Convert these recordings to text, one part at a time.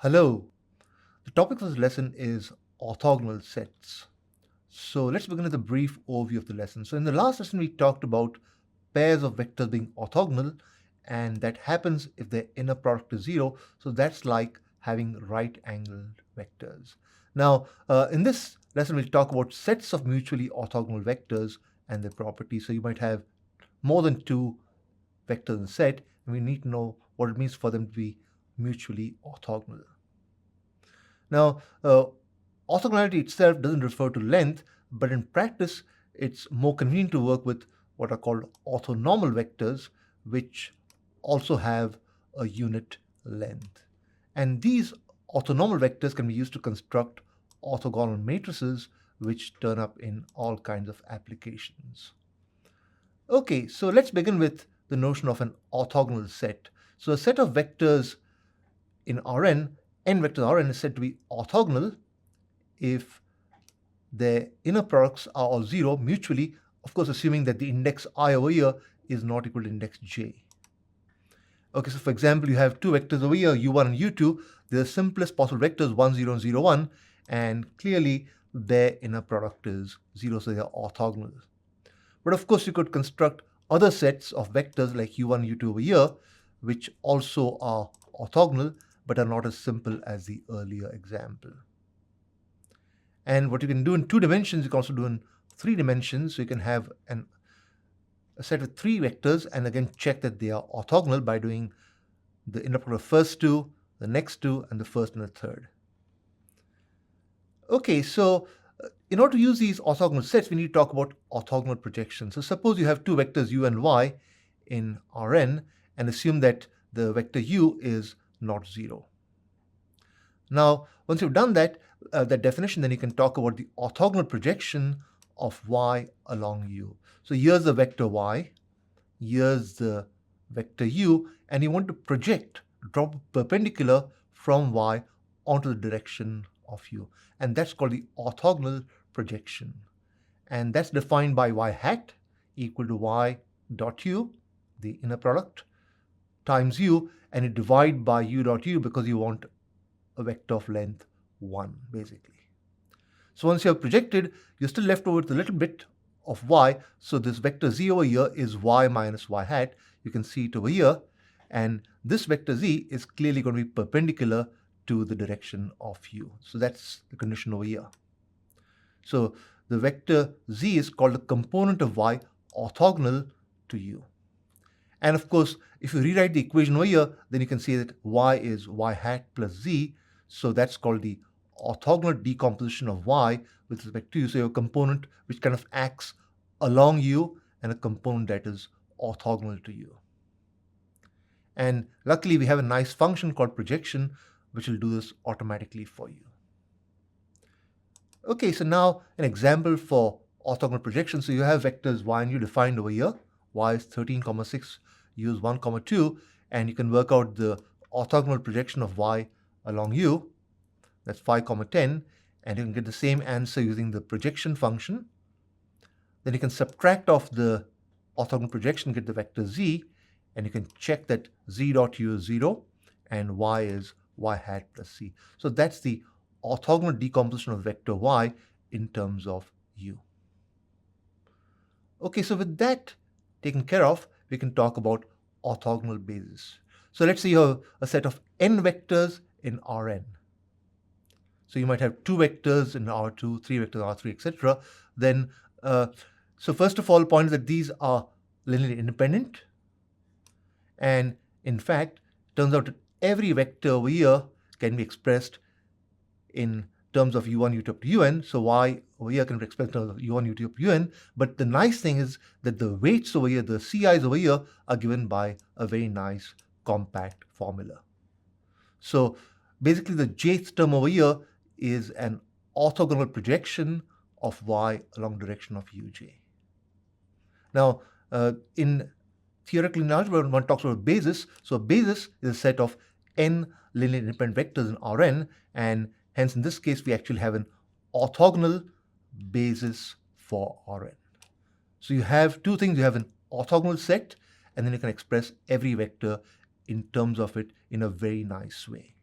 Hello. The topic of this lesson is orthogonal sets. So let's begin with a brief overview of the lesson. So in the last lesson, we talked about pairs of vectors being orthogonal, and that happens if their inner product is 0. So that's like having right-angled vectors. Now, in this lesson, we'll talk about sets of mutually orthogonal vectors and their properties. So you might have more than two vectors in a set, and we need to know what it means for them to be mutually orthogonal. Now, orthogonality itself doesn't refer to length, but in practice, it's more convenient to work with what are called orthonormal vectors, which also have a unit length. And these orthonormal vectors can be used to construct orthogonal matrices, which turn up in all kinds of applications. Okay, so let's begin with the notion of an orthogonal set. So a set of vectors in Rn, n vectors Rn is said to be orthogonal if their inner products are all 0 mutually, of course assuming that the index I over here is not equal to index j. Okay, so for example, you have two vectors over here, u1 and u2. They're the simplest possible vectors, 1, 0, and 0, 1, and clearly their inner product is 0, so they're orthogonal. But of course, you could construct other sets of vectors like u1, u2 over here, which also are orthogonal, but are not as simple as the earlier example. And what you can do in 2 dimensions, you can also do in 3 dimensions. So you can have a set with 3 vectors and again check that they are orthogonal by doing the inner product of the first 2, the next 2, and the first and the third. Okay, so in order to use these orthogonal sets, we need to talk about orthogonal projections. So suppose you have 2 vectors u and y in Rn and assume that the vector u is not 0. Now, once you've done that definition, then you can talk about the orthogonal projection of y along u. So here's the vector y, here's the vector u, and you want to drop perpendicular from y onto the direction of u. And that's called the orthogonal projection. And that's defined by y hat equal to y dot u, the inner product, times u, and you divide by u dot u because you want a vector of length 1, basically. So once you have projected, you're still left over with a little bit of y. So this vector z over here is y minus y hat. You can see it over here. And this vector z is clearly going to be perpendicular to the direction of u. So that's the condition over here. So the vector z is called a component of y orthogonal to u. And of course, if you rewrite the equation over here, then you can see that y is y hat plus z. So that's called the orthogonal decomposition of y with respect to u. So you have a component which kind of acts along u and a component that is orthogonal to u. And luckily, we have a nice function called projection, which will do this automatically for you. Okay, so now an example for orthogonal projection. So you have vectors y and u defined over here. Y is 13, 6, u is 1, 2, and you can work out the orthogonal projection of y along u. That's 5, 10, and you can get the same answer using the projection function. Then you can subtract off the orthogonal projection, get the vector z, and you can check that z dot u is 0 and y is y hat plus c. So that's the orthogonal decomposition of vector y in terms of u. Okay, so with that taken care of, we can talk about orthogonal bases. So let's say you have a set of n vectors in Rn. So you might have 2 vectors in R2, 3 vectors in R3, etc. Then, so first of all, point is that these are linearly independent. And in fact, it turns out that every vector over here can be expressed in terms of u1, u2 up to un. So y over here can be expressed in terms of u1, u2 up to un. But the nice thing is that the weights over here, the ci's over here, are given by a very nice compact formula. So basically, the jth term over here is an orthogonal projection of y along the direction of uj. Now, in theoretical algebra, one talks about basis. So a basis is a set of n linearly independent vectors in Rn, and hence in this case we actually have an orthogonal basis for Rn. So you have 2 things. You have an orthogonal set, and then you can express every vector in terms of it in a very nice way.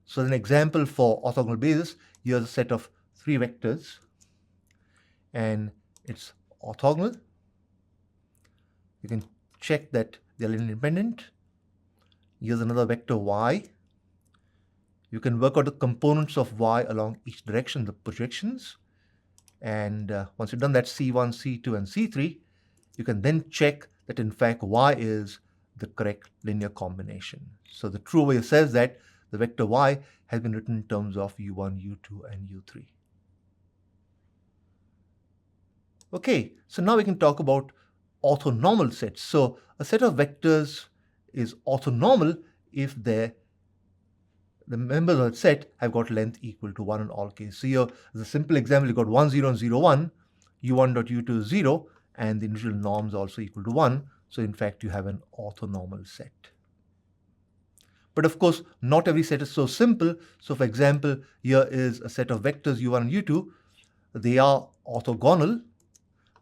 So as an example for orthogonal basis, here's a set of 3 vectors, and it's orthogonal. You can check that they're independent. Here's another vector y. You can work out the components of y along each direction, the projections. And once you've done that, C1, C2, and C3, you can then check that in fact y is the correct linear combination. So the true way says that the vector y has been written in terms of u1, u2, and u3. Okay, so now we can talk about orthonormal sets. So a set of vectors is orthonormal if the members of the set have got length equal to 1 in all cases. So here, as a simple example, you've got 1, 0, and 0, 1, u1 dot u2 is 0, and the individual norms also equal to 1. So in fact, you have an orthonormal set. But of course, not every set is so simple. So for example, here is a set of vectors u1 and u2. They are orthogonal,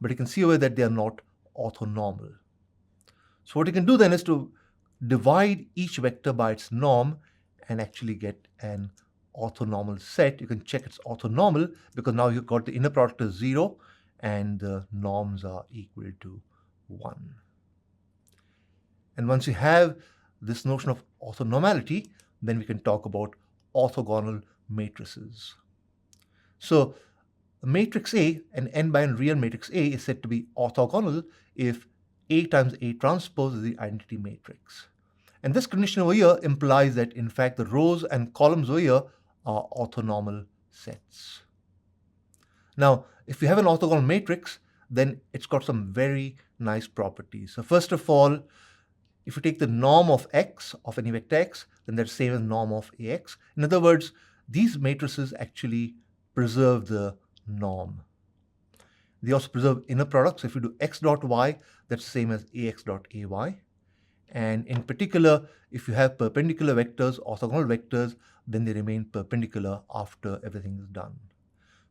but you can see over that they are not orthonormal. So what you can do then is to divide each vector by its norm and actually get an orthonormal set. You can check it's orthonormal because now you've got the inner product is 0 and the norms are equal to 1. And once you have this notion of orthonormality, then we can talk about orthogonal matrices. So matrix A, an n by n real matrix A, is said to be orthogonal if A times A transpose is the identity matrix. And this condition over here implies that in fact the rows and columns over here are orthonormal sets. Now, if you have an orthogonal matrix, then it's got some very nice properties. So first of all, if you take the norm of x, of any vector x, then that's the same as norm of ax. In other words, these matrices actually preserve the norm. They also preserve inner products. So if you do x dot y, that's the same as ax dot ay. And in particular, if you have perpendicular vectors, orthogonal vectors, then they remain perpendicular after everything is done.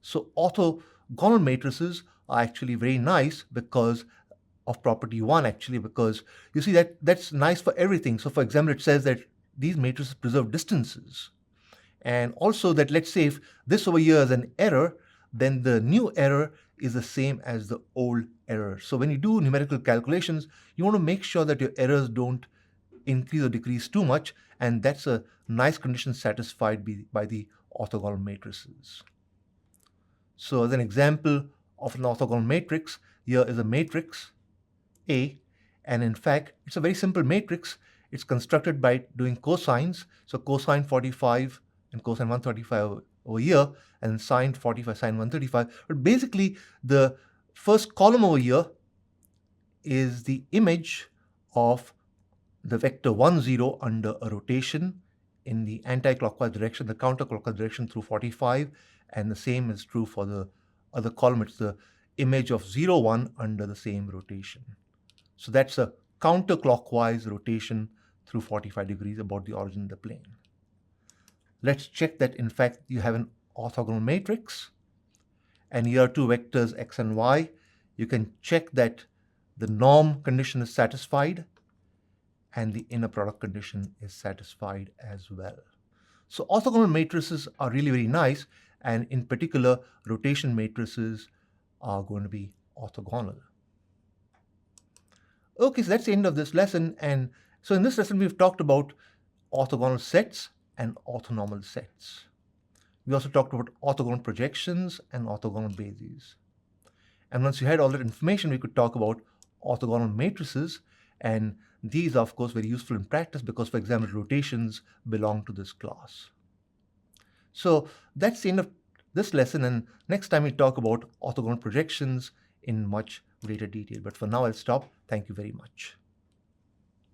So orthogonal matrices are actually very nice because of property 1 actually, because you see that that's nice for everything. So for example, it says that these matrices preserve distances. And also that let's say if this over here is an error, then the new error is the same as the old error. So when you do numerical calculations, you want to make sure that your errors don't increase or decrease too much, and that's a nice condition satisfied by the orthogonal matrices. So as an example of an orthogonal matrix, here is a matrix A, and in fact, it's a very simple matrix. It's constructed by doing cosines. So cosine 45 and cosine 135 over here, and sine 45, sine 135. But basically, the first column over here is the image of the vector 1, 0 under a rotation in the anti-clockwise direction, the counterclockwise direction through 45, and the same is true for the other column. It's the image of 0, 1 under the same rotation. So that's a counterclockwise rotation through 45 degrees about the origin of the plane. Let's check that in fact you have an orthogonal matrix, and here are two vectors x and y. You can check that the norm condition is satisfied and the inner product condition is satisfied as well. So orthogonal matrices are really very nice, and in particular rotation matrices are going to be orthogonal. Okay, so that's the end of this lesson. And so in this lesson we've talked about orthogonal sets and orthonormal sets. We also talked about orthogonal projections and orthogonal bases. And once you had all that information, we could talk about orthogonal matrices, and these are of course very useful in practice because, for example, rotations belong to this class. So that's the end of this lesson, and next time we talk about orthogonal projections in much greater detail. But for now I'll stop. Thank you very much.